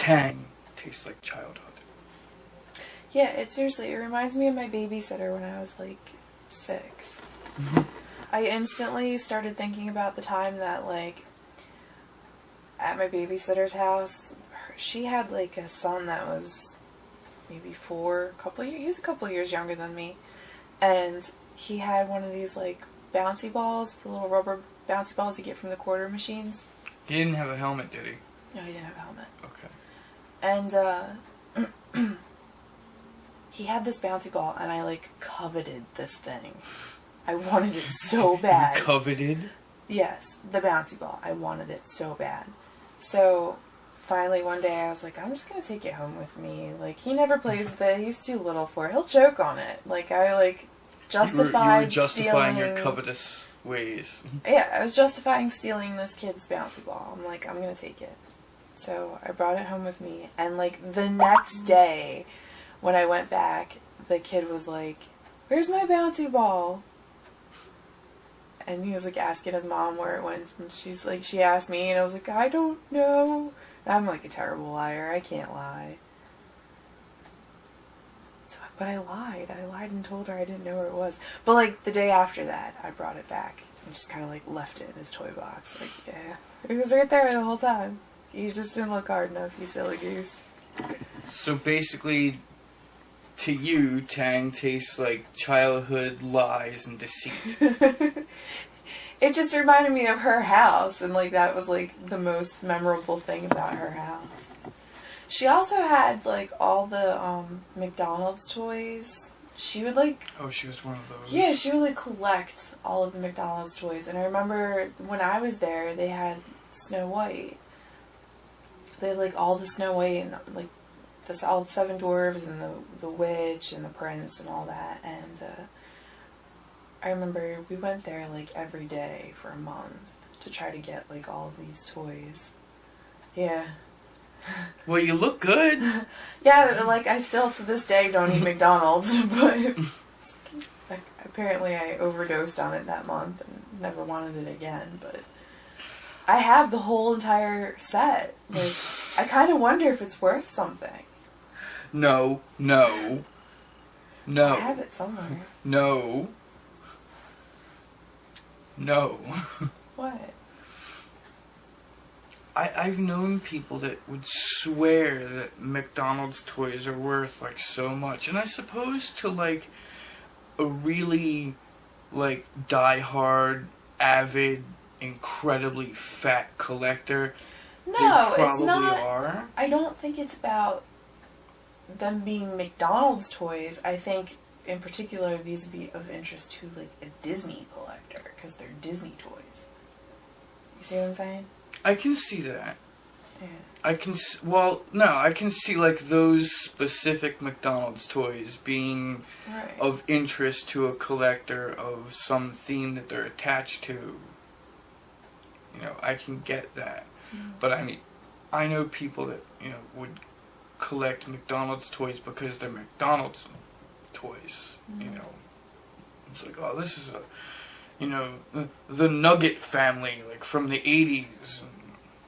Tang tastes like childhood. Yeah, it reminds me of my babysitter when I was like 6. I instantly started thinking about the time that, like, at my babysitter's house, she had like a son that was maybe 4, he was a couple years younger than me, and he had one of these like bouncy balls, the little rubber bouncy balls you get from the quarter machines. He didn't have a helmet, did he? No, he didn't have a helmet. Okay. And he had this bouncy ball, and I like coveted this thing. I wanted it so bad. Coveted? Yes, the bouncy ball. I wanted it so bad. So finally one day I was like, I'm just gonna take it home with me. Like, he never plays with it. He's too little for it. He'll choke on it. Like, I like justified you were justifying stealing... your covetous ways. Yeah, I was justifying stealing this kid's bouncy ball. I'm like, I'm gonna take it. So I brought it home with me, and like the next day when I went back, the kid was like, "Where's my bouncy ball?" And he was like asking his mom where it went, and she's like, she asked me, and I was like, I don't know. I'm like a terrible liar. I can't lie. So, but I lied. I lied and told her I didn't know where it was. But like the day after that, I brought it back and just kind of like left it in his toy box. Like, yeah, it was right there the whole time. You just didn't look hard enough, you silly goose. So basically, to you, Tang tastes like childhood lies and deceit. It just reminded me of her house, and like that was like the most memorable thing about her house. She also had like all the McDonald's toys. She would like... Oh, she was one of those? Yeah, she would like collect all of the McDonald's toys. And I remember when I was there, they had Snow White. They had like all the Snow White and like all the 7 dwarves and the witch and the prince and all that. And I remember we went there like every day for a month to try to get like all of these toys. Yeah. Well, you look good. Yeah, like I still to this day don't eat McDonald's, but like, apparently I overdosed on it that month and never wanted it again. But I have the whole entire set. Like, I kind of wonder if it's worth something. No. I have it somewhere. No. What? I've known people that would swear that McDonald's toys are worth like so much, and I suppose to like a really like die-hard, avid, incredibly fat collector, No, they probably it's not. are. I don't think it's about them being McDonald's toys. I think in particular these would be of interest to like a Disney collector because they're Disney toys. You see what I'm saying? I can see that. Yeah. I can see like those specific McDonald's toys being Right. of interest to a collector of some theme that they're attached to. You know, I can get that. Mm-hmm. But I mean, I know people that, you know, would collect McDonald's toys because they're McDonald's toys. Mm-hmm. You know, it's like, oh, this is the Nugget family, like from the 80s.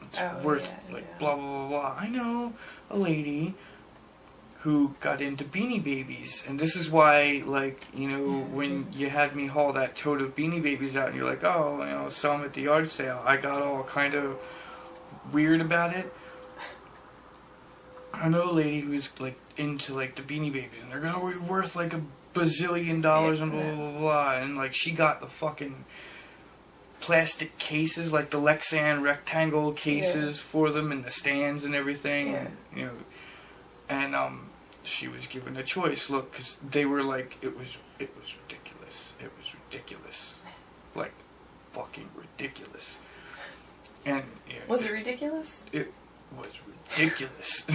It's worth blah, blah, blah, blah. I know a lady who got into Beanie Babies, and this is why, like, you know, when you had me haul that tote of Beanie Babies out, and you're like, oh, you know, sell them at the yard sale, I got all kind of weird about it. I know a lady who's, like, into, like, the Beanie Babies, and they're gonna be worth, like, $1 bazillion and blah, blah, blah, blah, and, like, she got the fucking plastic cases, like the Lexan rectangle cases for them, and the stands and everything, and, you know, and, she was given a choice, look, because they were, like, it was ridiculous, like, fucking ridiculous, and, you know, Was it ridiculous? It was ridiculous.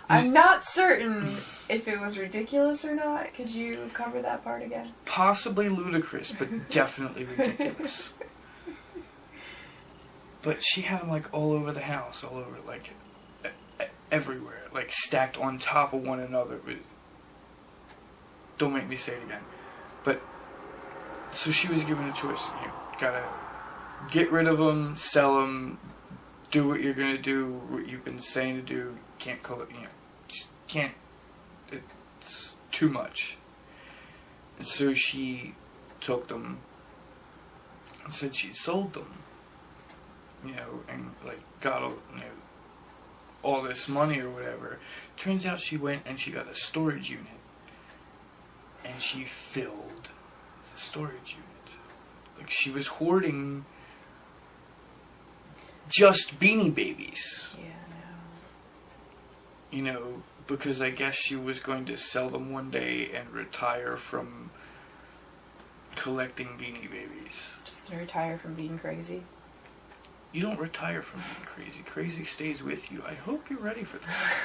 I'm not certain if it was ridiculous or not. Could you cover that part again? Possibly ludicrous, but definitely ridiculous. But she had them, like, all over the house, all over, like, everywhere, like, stacked on top of one another. Don't make me say it again. But, so she was given a choice. You gotta get rid of them, sell them, do what you're gonna do, what you've been saying to do. Can't call it, just can't. It's too much. And so she took them and said she sold them, and like got all this money or whatever. Turns out she went and she got a storage unit, and she filled the storage unit. Like she was hoarding just Beanie Babies. Yeah, no. Because I guess she was going to sell them one day and retire from collecting Beanie Babies. Just gonna retire from being crazy. You don't retire from being crazy. Crazy stays with you. I hope you're ready for that.